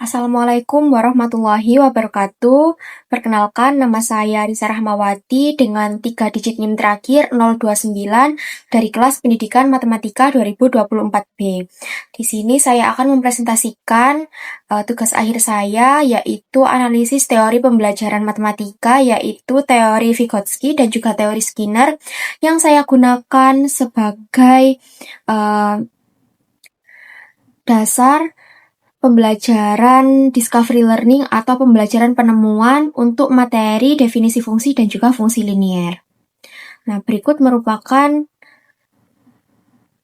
Assalamualaikum warahmatullahi wabarakatuh. Perkenalkan, nama saya Risa Rahmawati dengan 3 digit NIM terakhir 029 dari kelas Pendidikan Matematika 2024B. Di sini saya akan mempresentasikan tugas akhir saya, yaitu analisis teori pembelajaran matematika, yaitu teori Vygotsky dan juga teori Skinner, yang saya gunakan sebagai dasar pembelajaran discovery learning atau pembelajaran penemuan untuk materi definisi fungsi dan juga fungsi linier. Nah, berikut merupakan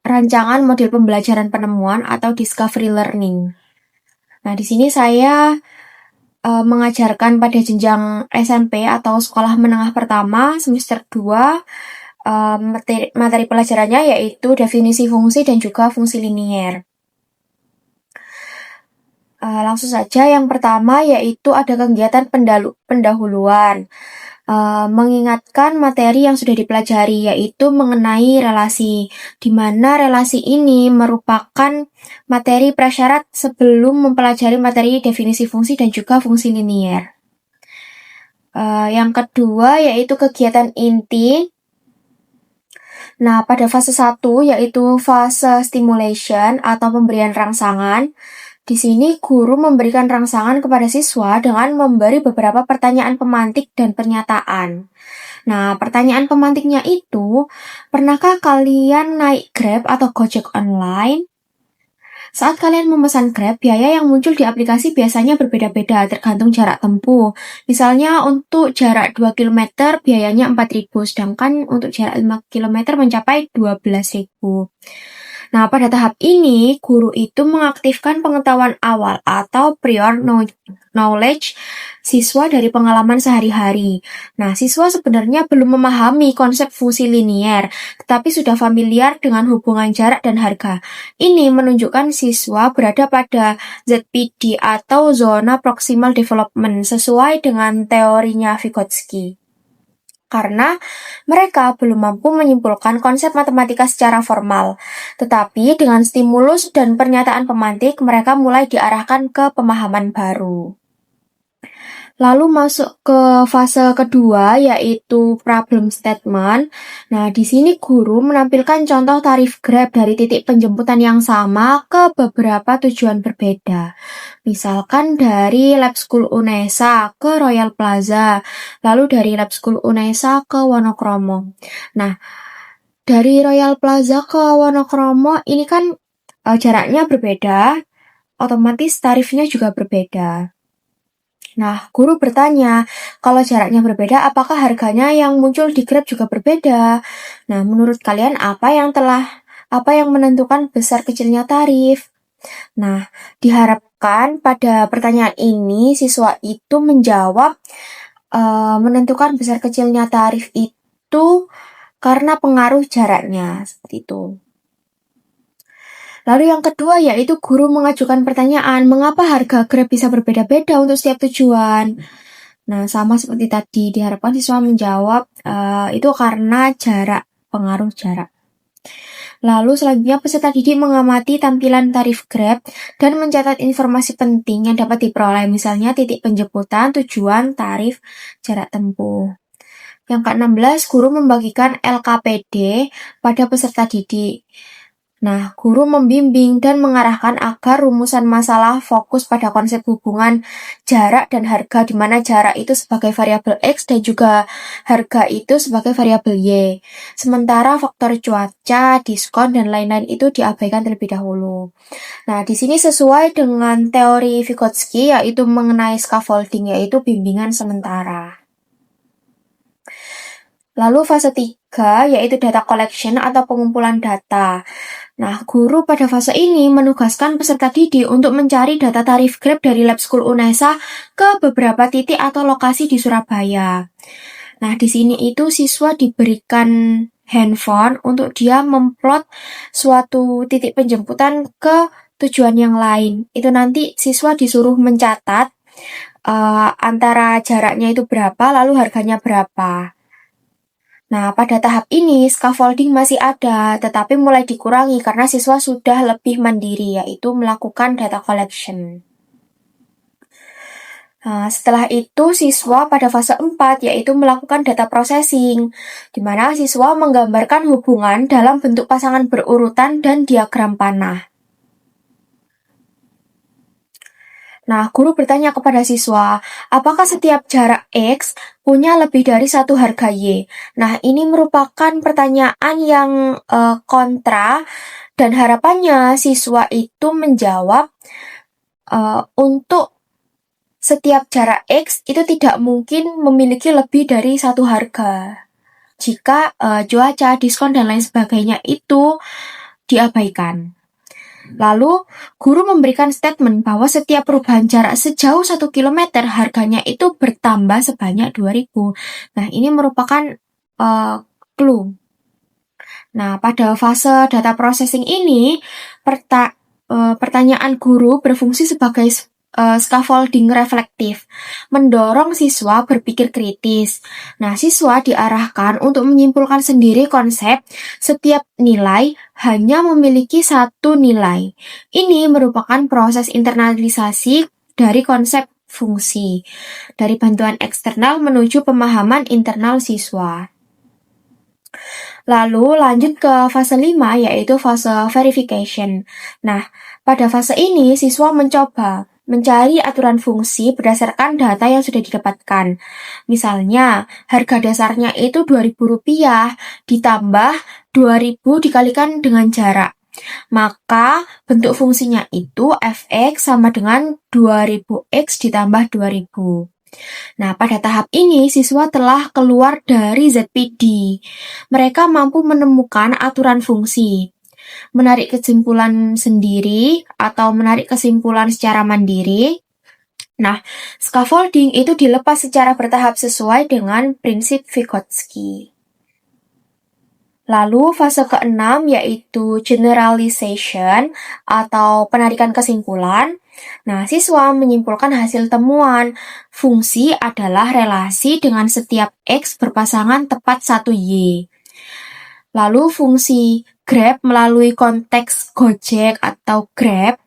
rancangan model pembelajaran penemuan atau discovery learning. Nah, di sini saya mengajarkan pada jenjang SMP atau sekolah menengah pertama semester 2 materi pelajarannya yaitu definisi fungsi dan juga fungsi linier. Langsung saja, yang pertama yaitu ada kegiatan pendahuluan. Mengingatkan materi yang sudah dipelajari, yaitu mengenai relasi, di mana relasi ini merupakan materi prasyarat sebelum mempelajari materi definisi fungsi dan juga fungsi linier. Yang kedua yaitu kegiatan inti. Nah, pada fase 1 yaitu fase stimulation atau pemberian rangsangan. Di sini guru memberikan rangsangan kepada siswa dengan memberi beberapa pertanyaan pemantik dan pernyataan. Nah, pertanyaan pemantiknya itu, pernahkah kalian naik Grab atau Gojek online? Saat kalian memesan Grab, biaya yang muncul di aplikasi biasanya berbeda-beda tergantung jarak tempuh. Misalnya untuk jarak 2 km biayanya 4.000, sedangkan untuk jarak 5 km mencapai 12.000. Nah, pada tahap ini, guru itu mengaktifkan pengetahuan awal atau prior knowledge siswa dari pengalaman sehari-hari. Nah, siswa sebenarnya belum memahami konsep fungsi linier, tetapi sudah familiar dengan hubungan jarak dan harga. Ini menunjukkan siswa berada pada ZPD atau Zona Proximal Development sesuai dengan teorinya Vygotsky. Karena mereka belum mampu menyimpulkan konsep matematika secara formal. Tetapi dengan stimulus dan pernyataan pemantik, mereka mulai diarahkan ke pemahaman baru. Lalu masuk ke fase kedua yaitu problem statement. Nah, di sini guru menampilkan contoh tarif Grab dari titik penjemputan yang sama ke beberapa tujuan berbeda. Misalkan dari Lab School Unesa ke Royal Plaza, lalu dari Lab School Unesa ke Wonokromo. Nah, dari Royal Plaza ke Wonokromo ini kan jaraknya berbeda, otomatis tarifnya juga berbeda. Nah, guru bertanya, kalau jaraknya berbeda, apakah harganya yang muncul di Grab juga berbeda? Nah, menurut kalian apa yang menentukan besar kecilnya tarif? Nah, diharapkan pada pertanyaan ini siswa itu menjawab menentukan besar kecilnya tarif itu karena pengaruh jaraknya, seperti itu. Lalu yang kedua yaitu guru mengajukan pertanyaan, mengapa harga Grab bisa berbeda-beda untuk setiap tujuan? Nah, sama seperti tadi, diharapkan siswa menjawab itu karena jarak, pengaruh jarak. Lalu selanjutnya peserta didik mengamati tampilan tarif Grab dan mencatat informasi penting yang dapat diperoleh, misalnya titik penjemputan, tujuan, tarif, jarak tempuh. Yang ke-16, guru membagikan LKPD pada peserta didik. Nah, guru membimbing dan mengarahkan agar rumusan masalah fokus pada konsep hubungan jarak dan harga, di mana jarak itu sebagai variabel X dan juga harga itu sebagai variabel Y. Sementara faktor cuaca, diskon, dan lain-lain itu diabaikan terlebih dahulu. Nah, di sini sesuai dengan teori Vygotsky, yaitu mengenai scaffolding, yaitu bimbingan sementara. Lalu fase 3, yaitu data collection atau pengumpulan data. Nah, guru pada fase ini menugaskan peserta didik untuk mencari data tarif Grab dari Lab School Unesa ke beberapa titik atau lokasi di Surabaya. Nah, di sini itu siswa diberikan handphone untuk dia memplot suatu titik penjemputan ke tujuan yang lain. Itu nanti siswa disuruh mencatat antara jaraknya itu berapa, lalu harganya berapa. Nah, pada tahap ini, scaffolding masih ada, tetapi mulai dikurangi karena siswa sudah lebih mandiri, yaitu melakukan data collection. Setelah itu siswa pada fase 4 yaitu melakukan data processing, di mana siswa menggambarkan hubungan dalam bentuk pasangan berurutan dan diagram panah. Nah, guru bertanya kepada siswa, apakah setiap jarak X punya lebih dari satu harga Y? Nah, ini merupakan pertanyaan yang kontra, dan harapannya siswa itu menjawab untuk setiap jarak X itu tidak mungkin memiliki lebih dari satu harga. Jika cuaca, diskon, dan lain sebagainya itu diabaikan. Lalu, guru memberikan statement bahwa setiap perubahan jarak sejauh 1 km harganya itu bertambah sebanyak 2.000. Nah, ini merupakan clue. Nah, pada fase data processing ini, pertanyaan guru berfungsi sebagai scaffolding reflektif, mendorong siswa berpikir kritis. Nah, siswa diarahkan untuk menyimpulkan sendiri konsep setiap nilai hanya memiliki satu nilai. Ini merupakan proses internalisasi dari konsep fungsi, dari bantuan eksternal menuju pemahaman internal siswa. Lalu lanjut ke fase 5 yaitu fase verification. Nah, pada fase ini siswa mencoba mencari aturan fungsi berdasarkan data yang sudah didapatkan. Misalnya, harga dasarnya itu Rp2.000 ditambah 2.000 dikalikan dengan jarak. Maka bentuk fungsinya itu fx sama dengan 2000x ditambah 2000. Nah, pada tahap ini siswa telah keluar dari ZPD. Mereka mampu menemukan aturan fungsi, menarik kesimpulan sendiri atau menarik kesimpulan secara mandiri. Nah, scaffolding itu dilepas secara bertahap sesuai dengan prinsip Vygotsky. Lalu fase ke-6 yaitu generalization atau penarikan kesimpulan. Nah, siswa menyimpulkan hasil temuan. Fungsi adalah relasi dengan setiap X berpasangan tepat 1 Y. Lalu fungsi Grab melalui konteks Gojek atau Grab,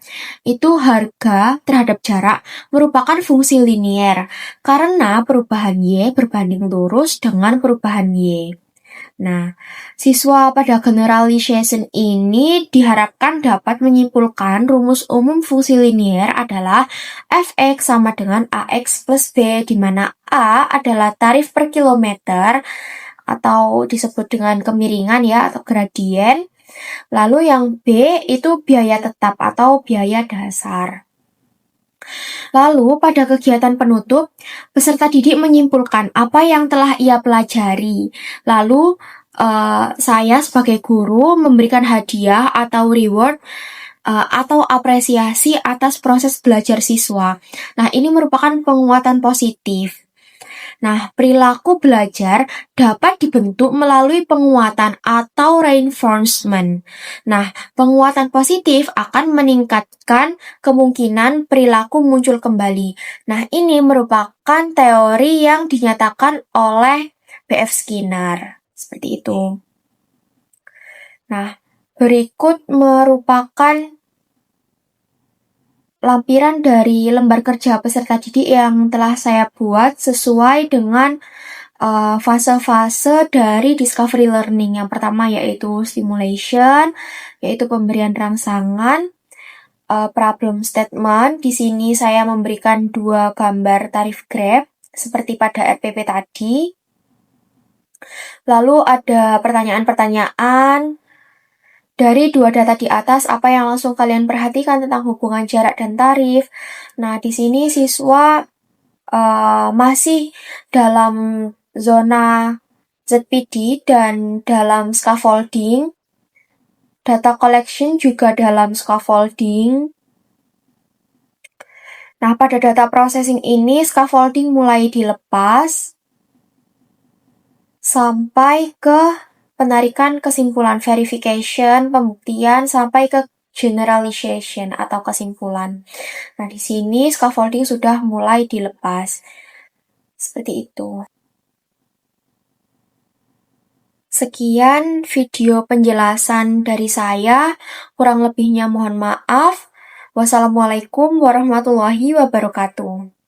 itu harga terhadap jarak merupakan fungsi linier karena perubahan Y berbanding lurus dengan perubahan Y. Nah, siswa pada generalization ini diharapkan dapat menyimpulkan rumus umum fungsi linier adalah fx sama dengan ax plus b, di mana a adalah tarif per kilometer atau disebut dengan kemiringan ya atau gradien. Lalu yang b itu biaya tetap atau biaya dasar. Lalu, pada kegiatan penutup, peserta didik menyimpulkan apa yang telah ia pelajari. Lalu, saya sebagai guru memberikan hadiah atau reward atau apresiasi atas proses belajar siswa. Nah, ini merupakan penguatan positif. Nah, perilaku belajar dapat dibentuk melalui penguatan atau reinforcement. Nah, penguatan positif akan meningkatkan kemungkinan perilaku muncul kembali. Nah, ini merupakan teori yang dinyatakan oleh B.F. Skinner. Seperti itu. Nah, berikut merupakan lampiran dari lembar kerja peserta didik yang telah saya buat sesuai dengan fase-fase dari discovery learning. Yang pertama yaitu stimulation, yaitu pemberian rangsangan, problem statement. Di sini saya memberikan 2 gambar tarif Grab seperti pada RPP tadi. Lalu ada pertanyaan-pertanyaan. Dari 2 data di atas, apa yang langsung kalian perhatikan tentang hubungan jarak dan tarif? Nah, di sini siswa masih dalam zona ZPD dan dalam scaffolding. Data collection juga dalam scaffolding. Nah, pada data processing ini, scaffolding mulai dilepas sampai ke penarikan kesimpulan, verification, pembuktian, sampai ke generalization atau kesimpulan. Nah, di sini scaffolding sudah mulai dilepas. Seperti itu. Sekian video penjelasan dari saya. Kurang lebihnya mohon maaf. Wassalamualaikum warahmatullahi wabarakatuh.